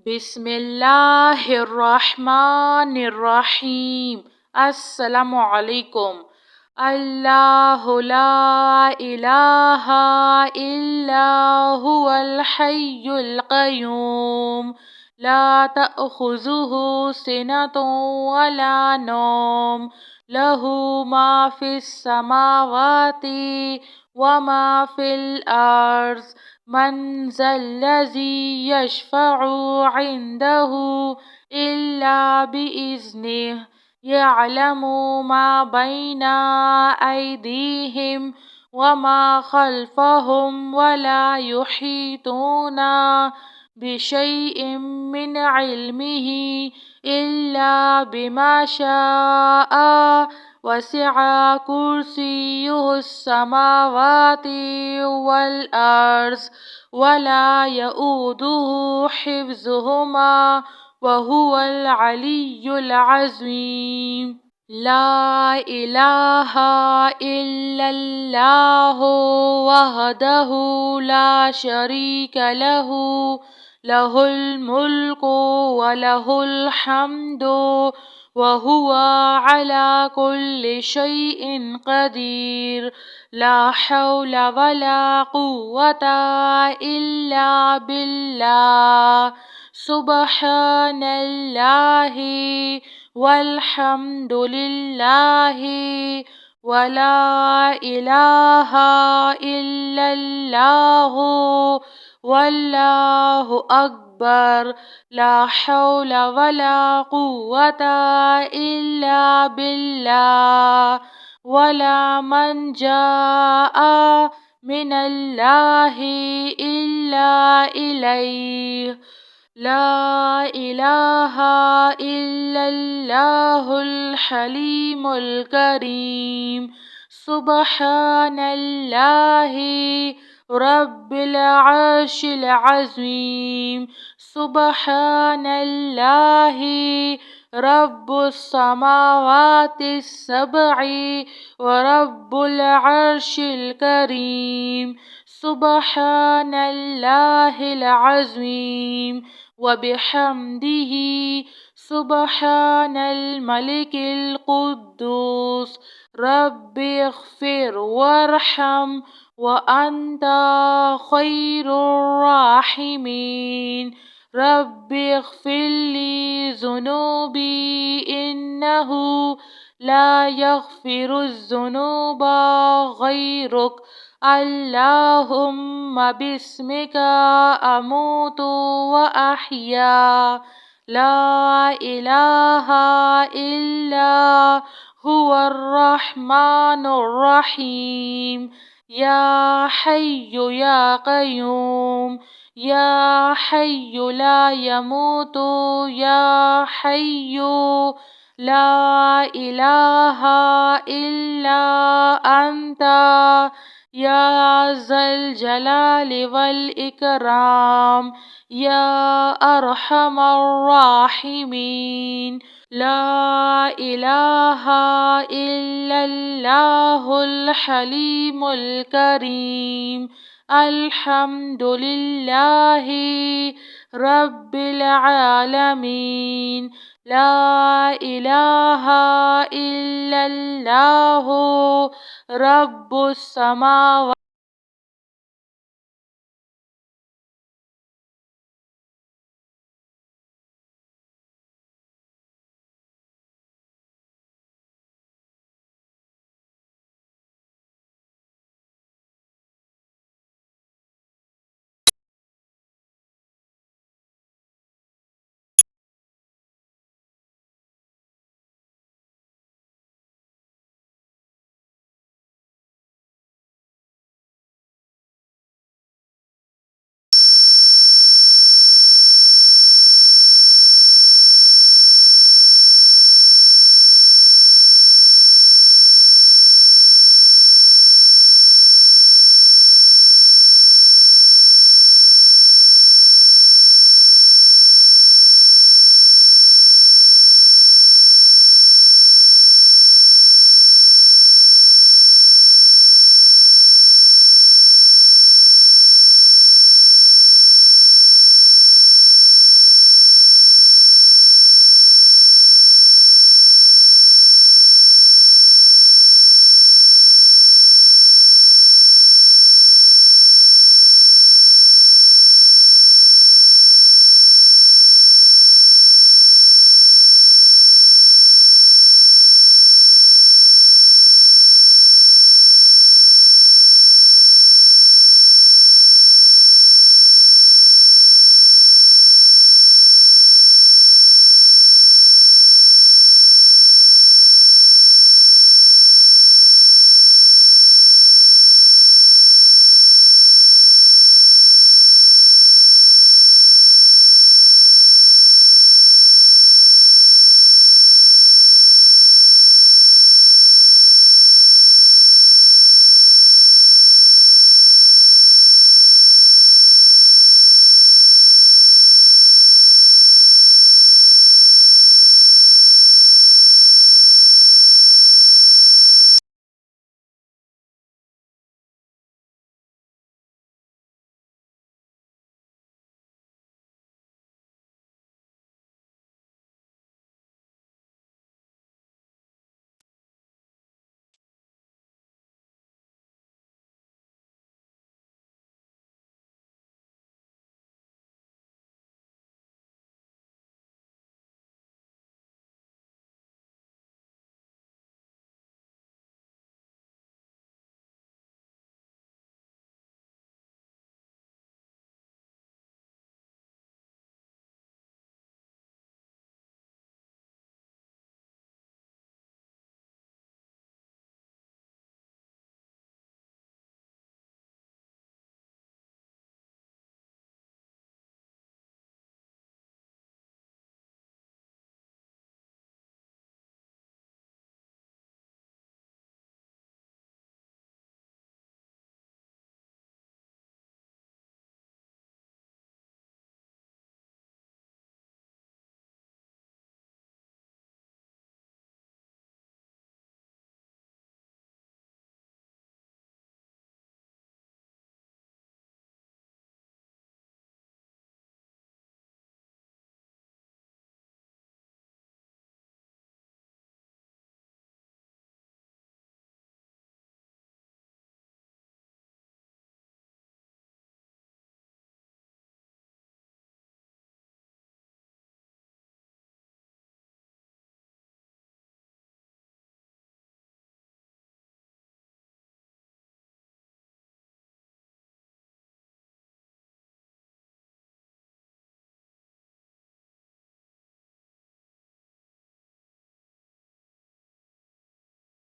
بسم اللہ الرحمن الرحیم۔ السلام علیکم۔ اللہ لا الہ الا هو الحی القیوم لا تأخذہ سنۃ ولا نوم لہ ما فی السماوات وما فی الارض من ذا الذی یشفع عنده الا بإذنہ یعلم ما بین ایدیہم وما خلفہم ولا یحیطون بشیء من علمہ الا بما شاء وسع کرسیہ السماوات والارض ولا یؤودہ حفظہما وہو العلی العظیم۔ لا الہ الا اللہ وحدہ لا شریک لہ لہ الملک ولہ الحمد وہو علی کل شیء قدیر۔ لا حول ولا قوة الا باللہ۔ سبحان اللہ والحمد للہ ولا الہ الا اللہ واللہ اکبر۔ لا حول ولا قوة الا باللہ ولا منجا من اللہ الا الیہ۔ لا الہ الا اللہ الحلیم الکریم۔ سبحان اللہ رب العرش العظیم۔ سبحان اللہ رب السماوات السبع ورب العرش الکریم۔ سبحان اللہ العظیم وبحمدہ۔ سبحان الملک القدوس رب اغفر وارحم وانت خیر الراحمین۔ رب اغفر لی ذنوبی انہ لا یغفر الذنوب غیرک۔ اللہم باسمک اموت واحیا۔ لا الہ الا هو الرحمن الرحیم۔ یا حی یا قیوم یا حی لا یموت یا حی لا الہ الا انت یا ذا الجلال والاکرام یا ارحم الراحمین۔ لا الہ الا اللہ الحلیم الکریم۔ الحمد للہ رب العالمین۔ لا الہ الا اللہ رب السماوات